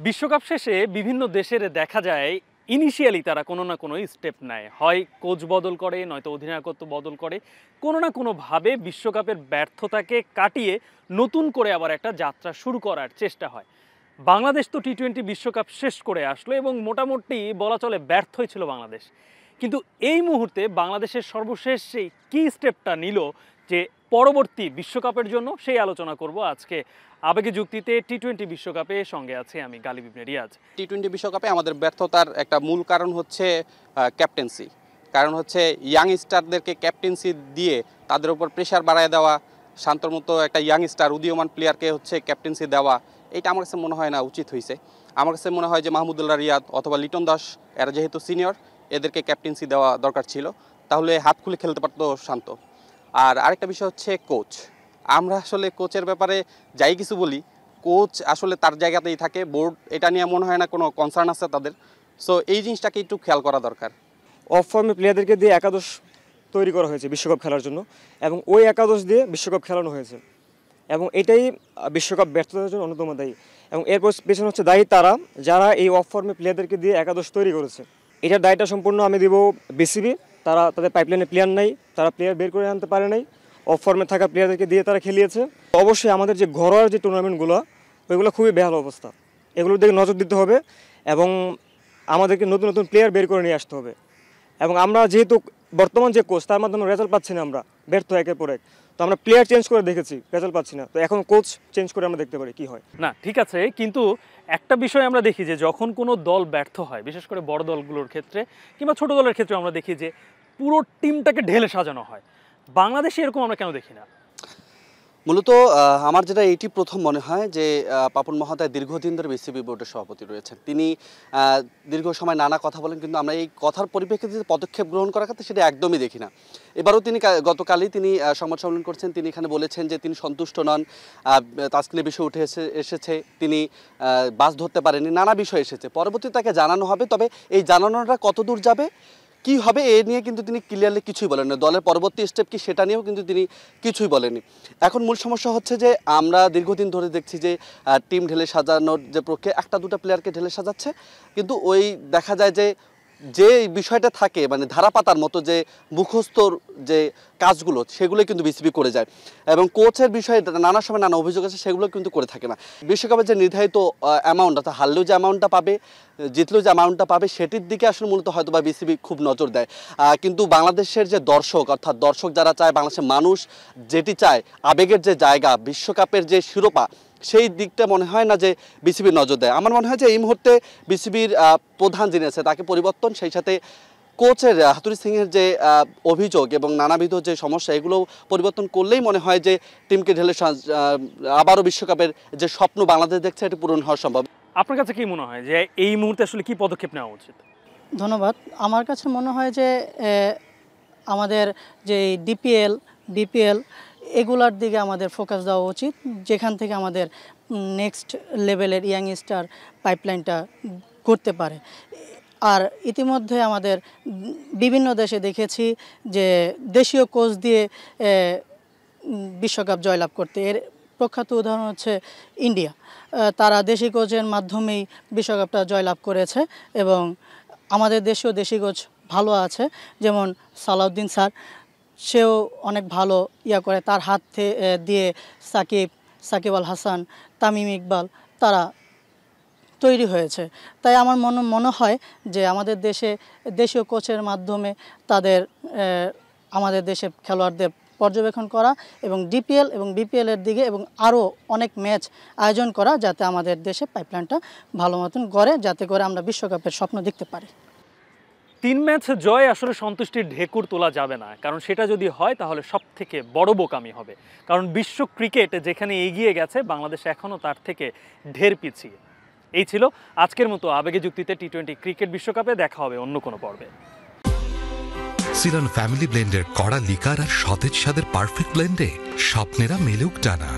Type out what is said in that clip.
বিশ্বকাপ শেষে বিভিন্ন দেশের দেখা যায় ইনিশিয়ালি তারা কোনো না কোনো স্টেপ নেয়, হয় কোচ বদল করে, নয়তো অধিনায়কত্ব বদল করে, কোনো না কোনোভাবে বিশ্বকাপের ব্যর্থতাকে কাটিয়ে নতুন করে আবার একটা যাত্রা শুরু করার চেষ্টা হয়। বাংলাদেশ তো টি-20 বিশ্বকাপ শেষ করে আসলো এবং মোটামুটি বলা চলে ব্যর্থই ছিল বাংলাদেশ। কিন্তু এই মুহূর্তে বাংলাদেশের সর্বশেষ সেই কি স্টেপটা নিল যে পরবর্তী বিশ্বকাপের জন্য, সেই আলোচনা করব আজকে আবেগে যুক্তিতে। টি-20 বিশ্বকাপে সঙ্গে আছে আমি গালিব ইবনে রিয়াজ। টি-20 বিশ্বকাপে আমাদের ব্যর্থতার একটা মূল কারণ হচ্ছে ক্যাপ্টেন্সি। কারণ হচ্ছে ইয়াং স্টারদেরকে ক্যাপ্টেন্সি দিয়ে তাদের উপর প্রেশার বাড়ায় দেওয়া, শান্তর মতো একটা ইয়াং স্টার উদীয়মান প্লেয়ারকে হচ্ছে ক্যাপ্টেন্সি দেওয়া, এটা আমার কাছে মনে হয় না উচিত হয়েছে। আমার কাছে মনে হয় যে মাহমুদুল্লাহ রিয়াদ অথবা লিটন দাস, এরা যেহেতু সিনিয়র, এদেরকে ক্যাপ্টেন্সি দেওয়া দরকার ছিল, তাহলে হাত খুলে খেলতে পারতো শান্ত। আর আরেকটা বিষয় হচ্ছে কোচ। আমরা আসলে কোচের ব্যাপারে যাই কিছু বলি, কোচ আসলে তার জায়গাতেই থাকে, বোর্ড এটা নিয়ে মনে হয় না কোনো কনসার্ন আছে তাদের। সো এই জিনিসটাকে একটু খেয়াল করা দরকার। অফ ফর্মে প্লেয়ারদেরকে দিয়ে একাদশ তৈরি করা হয়েছে বিশ্বকাপ খেলার জন্য, এবং ওই একাদশ দিয়ে বিশ্বকাপ খেলানো হয়েছে, এবং এটাই বিশ্বকাপ ব্যর্থতার জন্য অন্যতম দায়ী। এবং এর পেছনে হচ্ছে দায়ী তারা যারা এই অফ ফর্মে প্লেয়ারদেরকে দিয়ে একাদশ তৈরি করেছে। এটার দায়টা সম্পূর্ণ আমি দিব বিসিবি। তারা তাদের পাইপলাইনে প্লেয়ার নাই, তারা প্লেয়ার বের করে আনতে পারে নাই, অফ ফর্মে থাকা প্লেয়ারদেরকে দিয়ে তারা খেলিয়েছে। অবশ্যই আমাদের যে ঘরোয়া যে টুর্নামেন্টগুলো, ওইগুলো খুবই বেহাল অবস্থা, এগুলোর দিকে নজর দিতে হবে এবং আমাদেরকে নতুন নতুন প্লেয়ার বের করে নিয়ে আসতে হবে। এবং আমরা যেহেতু বর্তমান যে কোচ, তার মাধ্যমে রেজাল্ট পাচ্ছি না, আমরা ব্যর্থ একের পর এক, তো আমরা প্লেয়ার চেঞ্জ করে দেখেছি, রেজাল্ট পাচ্ছি না, তো এখন কোচ চেঞ্জ করে আমরা দেখতে পারি কি হয়। না ঠিক আছে, কিন্তু একটা বিষয় আমরা দেখি যে যখন কোনো দল ব্যর্থ হয়, বিশেষ করে বড় দলগুলোর ক্ষেত্রে কিংবা ছোট দলের ক্ষেত্রে, আমরা দেখি যে পুরো টিমটাকে ঢেলে সাজানো হয়। বাংলাদেশে এরকম আমরা কেন দেখি না? মূলত আমার যেটা এইটি প্রথম মনে হয় যে পাপন মহোদয় দীর্ঘদিন ধরে বিসিবি বোর্ডের সভাপতি রয়েছেন। তিনি দীর্ঘ সময় নানা কথা বলেন, কিন্তু আমরা এই কথার পরিপ্রেক্ষিতে পদক্ষেপ গ্রহণ করার ক্ষেত্রে সেটা একদমই দেখি না। এবারও তিনি গতকালই তিনি সংবাদ সম্মেলন করছেন, তিনি এখানে বলেছেন যে তিনি সন্তুষ্ট নন, তাসকিনের বিষয় উঠে এসেছে, তিনি বাস ধরতে পারেনি, নানা বিষয় এসেছে, পরবর্তীতে তাকে জানানো হবে। তবে এই জানানোটা কত দূর যাবে, কি হবে, এ নিয়ে কিন্তু তিনি ক্লিয়ারলি কিছুই বলেন না। দলের পরবর্তী স্টেপ কি সেটা নিয়েও কিন্তু তিনি কিছুই বলেননি। এখন মূল সমস্যা হচ্ছে যে আমরা দীর্ঘদিন ধরে দেখছি যে টিম ঢেলে সাজানোর যে প্রক্রিয়া, একটা দুটো প্লেয়ারকে ঢেলে সাজাচ্ছে, কিন্তু ওই দেখা যায় যে বিষয়টা থাকে মানে ধারাপাতার মতো, যে মুখস্থর যে কাজগুলো, সেগুলো কিন্তু বিসিবি করে যায়, এবং কোচের বিষয়ে নানা সময় নানা অভিযোগ আছে, সেগুলো কিন্তু করে থাকে না। বিশ্বকাপের যে নির্ধারিত অ্যামাউন্ট, অর্থাৎ হারলেও যে অ্যামাউন্টটা পাবে, জিতলেও যে অ্যামাউন্টটা পাবে, সেটির দিকে আসলে মূলত হয়তো বা বিসিবি খুব নজর দেয়। কিন্তু বাংলাদেশের যে দর্শক, অর্থাৎ দর্শক যারা চায়, বাংলাদেশের মানুষ যেটি চায়, আবেগের যে জায়গা, বিশ্বকাপের যে শিরোপা, সেই দিকটা মনে হয় না যে বিসিবি নজর দেয়। আমার মনে হয় যে এই মুহূর্তে বিসিবির প্রধান যিনি আছে তাকে পরিবর্তন, সেই সাথে কোচের হাতুড়ি সিংয়ের যে অভিযোগ এবং নানাবিধ যে সমস্যা, এগুলো পরিবর্তন করলেই মনে হয় যে টিমকে ঢেলে আবারও বিশ্বকাপের যে স্বপ্ন বাংলাদেশ দেখছে, এটি পূরণ হওয়া সম্ভব। আপনার কাছে কি মনে হয় যে এই মুহূর্তে আসলে কি পদক্ষেপ নেওয়া উচিত? ধন্যবাদ। আমার কাছে মনে হয় যে আমাদের যে বিপিএল এগুলার দিকে আমাদের ফোকাস দেওয়া উচিত, যেখান থেকে আমাদের নেক্সট লেভেলের ইয়াংস্টার পাইপলাইনটা করতে পারে। আর ইতিমধ্যে আমাদের বিভিন্ন দেশে দেখেছি যে দেশীয় কোচ দিয়ে বিশ্বকাপ জয়লাভ করতে। এর প্রখ্যাত উদাহরণ হচ্ছে ইন্ডিয়া। তারা দেশি কোচের মাধ্যমেই বিশ্বকাপটা জয়লাভ করেছে, এবং আমাদের দেশেও দেশি কোচ ভালো আছে, যেমন সালাউদ্দিন স্যার, সেও অনেক ভালো করে, তার হাত দিয়ে সাকিব আল হাসান, তামিম ইকবাল তারা তৈরি হয়েছে। তাই আমার মনে হয় যে আমাদের দেশীয় কোচের মাধ্যমে আমাদের দেশে খেলোয়াড়দের পর্যবেক্ষণ করা, এবং ডিপিএল এবং বিপিএলের দিকে এবং আরও অনেক ম্যাচ আয়োজন করা, যাতে আমাদের দেশে পাইপলাইনটা ভালো মতন গড়ে, যাতে করে আমরা বিশ্বকাপের স্বপ্ন দেখতে পারি। 3 ম্যাচ জয় আসলে সন্তুষ্টির ঢেকুর তোলা যাবে না, কারণ সেটা যদি হয় তাহলে সব থেকে বড় বোকামি হবে। কারণ বিশ্ব ক্রিকেট যেখানে এগিয়ে গেছে, বাংলাদেশ এখনও তার থেকে ঢের পিছিয়ে। এই ছিল আজকের মতো আবেগে যুক্তিতে টি-20 ক্রিকেট বিশ্বকাপে। দেখা হবে অন্য কোনো পর্বে। সিলন ফ্যামিলি ব্লেন্ডের কড়া লিকার আর সতেজ স্বাদের পারফেক্ট ব্লেন্ডে স্বপ্নেরা মেলুক টানা।